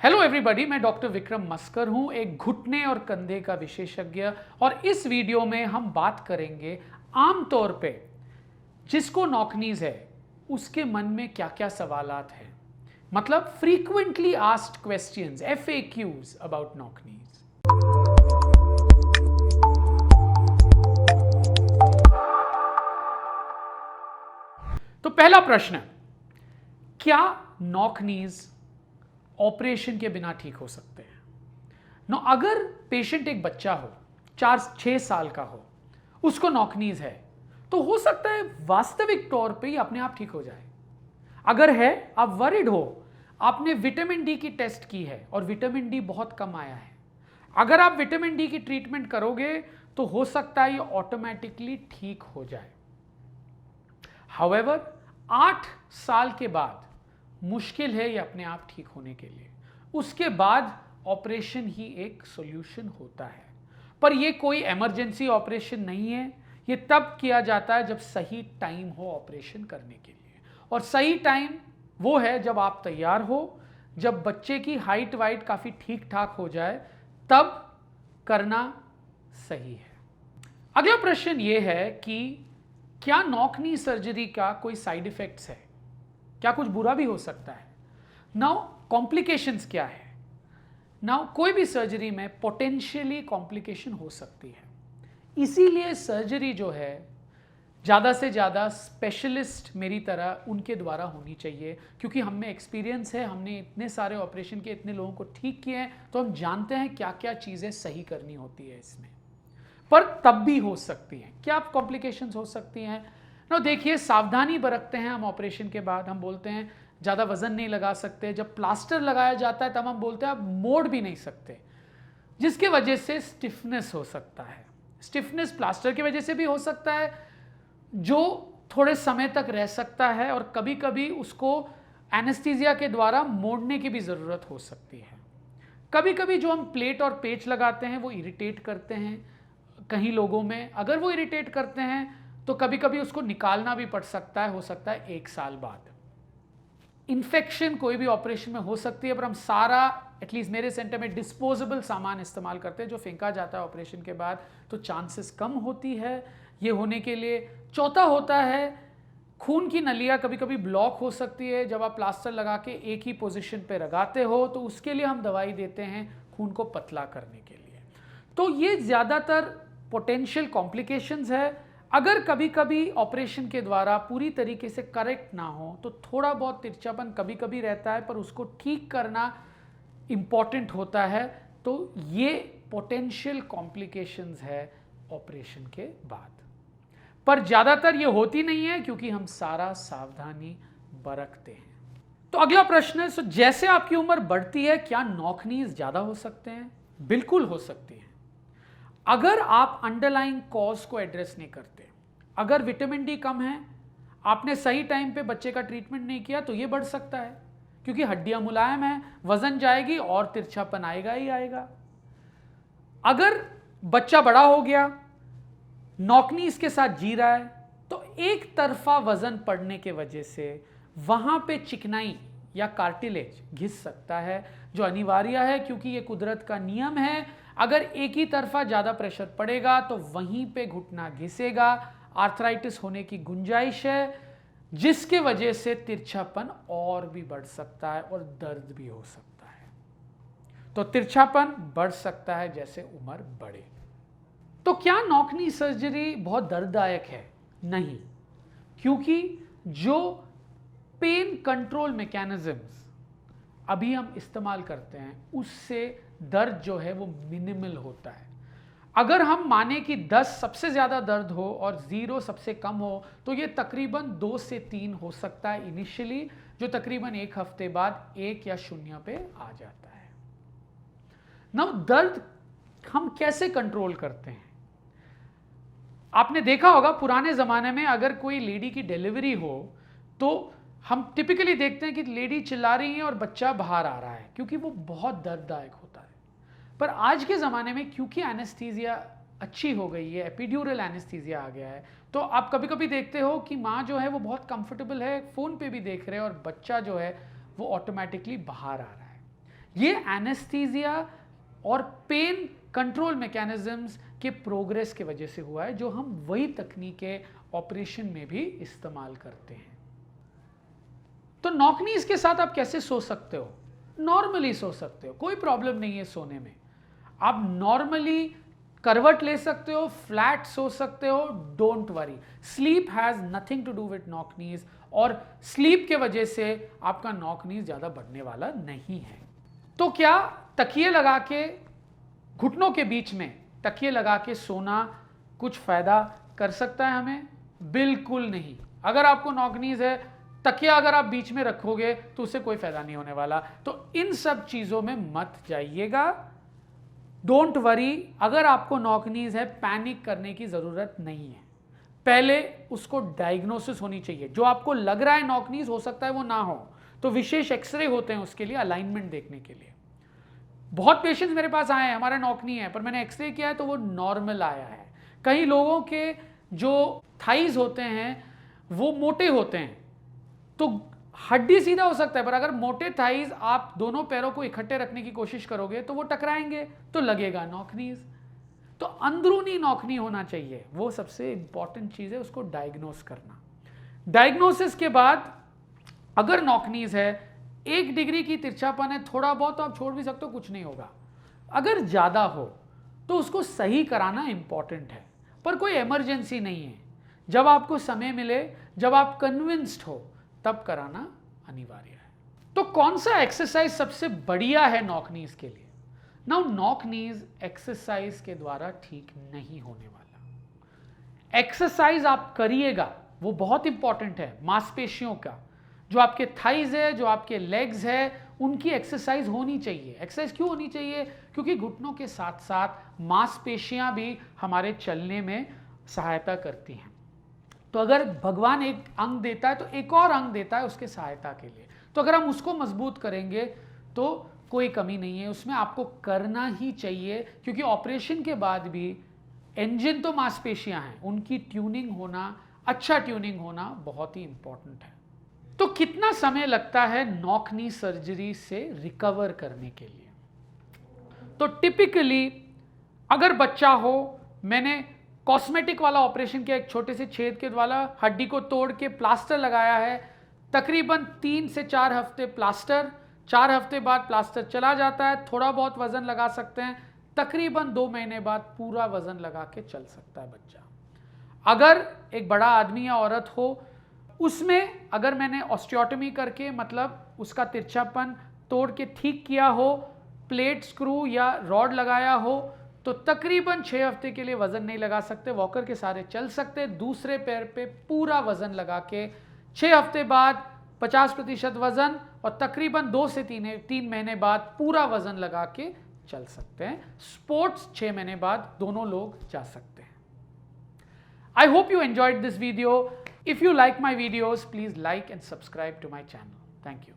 Hello everybody, मैं doctor Vikram मस्कर हूं, एक घुटने और कंधे का विशेषज्ञ। और इस वीडियो में हम बात करेंगे आमतौर पे जिसको नॉकनीज है उसके मन में क्या क्या सवालात हैं, मतलब frequently asked questions, FAQs about knock knees. तो पहला प्रश्न, क्या नॉकनीज ऑपरेशन के बिना ठीक हो सकते हैं? अगर पेशेंट एक बच्चा हो, 4-6 साल का हो, उसको नॉकनीज है, तो हो सकता है वास्तविक तौर पे ही अपने आप ठीक हो जाए। अगर है, आप वरिड हो, आपने विटामिन डी की टेस्ट की है और विटामिन डी बहुत कम आया है, अगर आप विटामिन डी की ट्रीटमेंट करोगे तो हो सकता है ये ऑटोमेटिकली ठीक हो जाए। हाउएवर 8 साल के बाद मुश्किल है ये अपने आप ठीक होने के लिए, उसके बाद ऑपरेशन ही एक सॉल्यूशन होता है। पर ये कोई इमरजेंसी ऑपरेशन नहीं है, ये तब किया जाता है जब सही टाइम हो ऑपरेशन करने के लिए। और सही टाइम वो है जब आप तैयार हो, जब बच्चे की हाइट वाइट काफ़ी ठीक ठाक हो जाए, तब करना सही है। अगला प्रश्न ये है कि क्या नॉकनी सर्जरी का कोई साइड इफेक्ट्स है? क्या कुछ बुरा भी हो सकता है? नाउ कॉम्प्लिकेशंस क्या है? नाउ कोई भी सर्जरी में पोटेंशियली कॉम्प्लिकेशन हो सकती है, इसीलिए सर्जरी जो है ज़्यादा से ज़्यादा स्पेशलिस्ट मेरी तरह उनके द्वारा होनी चाहिए, क्योंकि हम में एक्सपीरियंस है, हमने इतने सारे ऑपरेशन किए, इतने लोगों को ठीक किए हैं, तो हम जानते हैं क्या क्या चीज़ें सही करनी होती है इसमें। पर तब भी हो सकती हैं, क्या कॉम्प्लिकेशंस हो सकती हैं? देखिए, सावधानी बरतते हैं हम ऑपरेशन के बाद। हम बोलते हैं ज़्यादा वजन नहीं लगा सकते, जब प्लास्टर लगाया जाता है तब हम बोलते हैं आप मोड़ भी नहीं सकते, जिसके वजह से स्टिफनेस हो सकता है। स्टिफनेस प्लास्टर की वजह से भी हो सकता है, जो थोड़े समय तक रह सकता है, और कभी कभी उसको एनेस्थीसिया के द्वारा मोड़ने की भी ज़रूरत हो सकती है। कभी कभी जो हम प्लेट और पेच लगाते हैं वो इरिटेट करते हैं कहीं लोगों में। अगर वो इरिटेट करते हैं तो कभी कभी उसको निकालना भी पड़ सकता है, हो सकता है 1 साल बाद। इन्फेक्शन कोई भी ऑपरेशन में हो सकती है, पर हम सारा, एटलीस्ट मेरे सेंटर में, डिस्पोजेबल सामान इस्तेमाल करते हैं जो फेंका जाता है ऑपरेशन के बाद, तो चांसेस कम होती है ये होने के लिए। चौथा होता है खून की नलियाँ कभी कभी ब्लॉक हो सकती है जब आप प्लास्टर लगा के एक ही पोजीशन पे लगाते हो, तो उसके लिए हम दवाई देते हैं खून को पतला करने के लिए। तो ये ज़्यादातर पोटेंशियल कॉम्प्लिकेशंस है। अगर कभी कभी ऑपरेशन के द्वारा पूरी तरीके से करेक्ट ना हो तो थोड़ा बहुत तिरछापन कभी कभी रहता है, पर उसको ठीक करना इम्पॉर्टेंट होता है। तो ये पोटेंशियल कॉम्प्लिकेशंस है ऑपरेशन के बाद, पर ज़्यादातर ये होती नहीं है क्योंकि हम सारा सावधानी बरतते हैं। तो अगला प्रश्न है, जैसे आपकी उम्र बढ़ती है क्या नॉकनीज ज़्यादा हो सकते हैं? बिल्कुल हो सकती है, अगर आप अंडरलाइंग कॉज को एड्रेस नहीं करते। अगर विटामिन डी कम है, आपने सही टाइम पे बच्चे का ट्रीटमेंट नहीं किया, तो ये बढ़ सकता है, क्योंकि हड्डियां मुलायम हैं, वजन जाएगी और तिरछापन आएगा ही आएगा। अगर बच्चा बड़ा हो गया, नॉकनी इसके साथ जी रहा है, तो एक तरफा वजन पड़ने के वजह से वहां पे चिकनाई या कार्टिलेज घिस सकता है, जो अनिवार्य है क्योंकि ये कुदरत का नियम है। अगर एक ही तरफा ज़्यादा प्रेशर पड़ेगा तो वहीं पे घुटना घिसेगा, आर्थराइटिस होने की गुंजाइश है, जिसके वजह से तिरछापन और भी बढ़ सकता है और दर्द भी हो सकता है। तो तिरछापन बढ़ सकता है जैसे उम्र बढ़े। तो क्या नॉकनी सर्जरी बहुत दर्ददायक है? नहीं, क्योंकि जो पेन कंट्रोल मैकेनिज्म्स अभी हम इस्तेमाल करते हैं उससे दर्द जो है वो मिनिमल होता है। अगर हम माने कि 10 सबसे ज़्यादा दर्द हो और 0 सबसे कम हो, तो ये तकरीबन 2 से 3 हो सकता है इनिशियली, जो तकरीबन 1 हफ्ते बाद 1 या 0 पे आ जाता है। दर्द हम कैसे कंट्रोल करते हैं? आपने देखा होगा पुराने ज़माने में अगर कोई लेडी की डिलीवरी हो तो हम टिपिकली देखते हैं कि लेडी चिल्ला रही है और बच्चा बाहर आ रहा है, क्योंकि वो बहुत दर्ददायक होता है। पर आज के ज़माने में क्योंकि एनेस्थीसिया अच्छी हो गई है, एपिड्यूरल एनेस्थीसिया आ गया है, तो आप कभी कभी देखते हो कि माँ जो है वो बहुत कंफर्टेबल है, फ़ोन पे भी देख रहे हैं और बच्चा जो है वो ऑटोमेटिकली बाहर आ रहा है। ये एनेस्थीसिया और पेन कंट्रोल मैकेनिज्म्स के प्रोग्रेस के वजह से हुआ है, जो हम वही तकनीकें ऑपरेशन में भी इस्तेमाल करते हैं। तो नॉकनीज के साथ आप कैसे सो सकते हो? नॉर्मली सो सकते हो, कोई प्रॉब्लम नहीं है सोने में। आप नॉर्मली करवट ले सकते हो, फ्लैट सो सकते हो, don't worry, sleep has nothing to do with knock knees, और स्लीप के वजह से आपका नॉक नीज ज्यादा बढ़ने वाला नहीं है। तो क्या तकिए लगा के, घुटनों के बीच में तकिए लगा के सोना कुछ फायदा कर सकता है हमें? बिल्कुल नहीं। अगर आपको नॉक नीज है, तकिया अगर आप बीच में रखोगे तो उससे कोई फायदा नहीं होने वाला। तो इन सब चीजों में मत जाइएगा। डोंट वरी, अगर आपको नॉकनीज है पैनिक करने की जरूरत नहीं है। पहले उसको डायग्नोसिस होनी चाहिए। जो आपको लग रहा है नॉकनीज, हो सकता है वो ना हो, तो विशेष एक्सरे होते हैं उसके लिए, अलाइनमेंट देखने के लिए। बहुत पेशेंट्स मेरे पास आए हैं, हमारा नॉकनी है, पर मैंने एक्सरे किया है तो वो नॉर्मल आया है। कई लोगों के जो थाइज होते हैं वो मोटे होते हैं, तो हड्डी सीधा हो सकता है, पर अगर मोटे थाइज आप दोनों पैरों को इकट्ठे रखने की कोशिश करोगे तो वो टकराएंगे, तो लगेगा नॉकनीज। तो अंदरूनी नॉकनी होना चाहिए, वो सबसे इंपॉर्टेंट चीज है, उसको डायग्नोस करना। डायग्नोसिस के बाद अगर नॉकनीज है, 1 डिग्री की तिरछापन है, थोड़ा बहुत तो आप छोड़ भी सकते हो, कुछ नहीं होगा। अगर ज्यादा हो तो उसको सही कराना इंपॉर्टेंट है, पर कोई इमरजेंसी नहीं है। जब आपको समय मिले, जब आप कन्विंस्ड हो, तब कराना अनिवार्य है। तो कौन सा एक्सरसाइज सबसे बढ़िया है नॉकनीज के लिए? नाउ नॉकनीज एक्सरसाइज के द्वारा ठीक नहीं होने वाला। एक्सरसाइज आप करिएगा, वो बहुत इंपॉर्टेंट है। मांसपेशियों का, जो आपके थाइज है, जो आपके लेग्स है, उनकी एक्सरसाइज होनी चाहिए। एक्सरसाइज क्यों होनी चाहिए? क्योंकि घुटनों के साथ साथ मांसपेशियां भी हमारे चलने में सहायता करती हैं। तो अगर भगवान एक अंग देता है तो एक और अंग देता है उसके सहायता के लिए। तो अगर हम उसको मजबूत करेंगे तो कोई कमी नहीं है, उसमें आपको करना ही चाहिए, क्योंकि ऑपरेशन के बाद भी इंजन तो मांसपेशियां हैं, उनकी ट्यूनिंग होना, अच्छा ट्यूनिंग होना बहुत ही इंपॉर्टेंट है। तो कितना समय लगता है नॉकनी सर्जरी से रिकवर करने के लिए? तो टिपिकली अगर बच्चा हो, मैंने कॉस्मेटिक वाला ऑपरेशन किया, एक छोटे से छेद के द्वारा हड्डी को तोड़ के प्लास्टर लगाया है, तकरीबन 3 से 4 हफ्ते प्लास्टर, 4 हफ्ते बाद प्लास्टर चला जाता है, थोड़ा बहुत वजन लगा सकते हैं, तकरीबन 2 महीने बाद पूरा वजन लगा के चल सकता है बच्चा। अगर एक बड़ा आदमी या औरत हो, उसमें अगर मैंने ऑस्टियोटमी करके, मतलब उसका तिरछापन तोड़ के ठीक किया हो, प्लेट स्क्रू या रॉड लगाया हो, तो तकरीबन 6 हफ्ते के लिए वजन नहीं लगा सकते, वॉकर के सारे चल सकते। दूसरे पैर पे पूरा वजन लगा के 6 हफ्ते बाद 50% वजन, और तकरीबन 2 से 3 महीने बाद पूरा वजन लगा के चल सकते हैं। स्पोर्ट्स 6 महीने बाद दोनों लोग जा सकते हैं। I hope you enjoyed this video. If you like my videos, please like and subscribe to my channel. Thank you.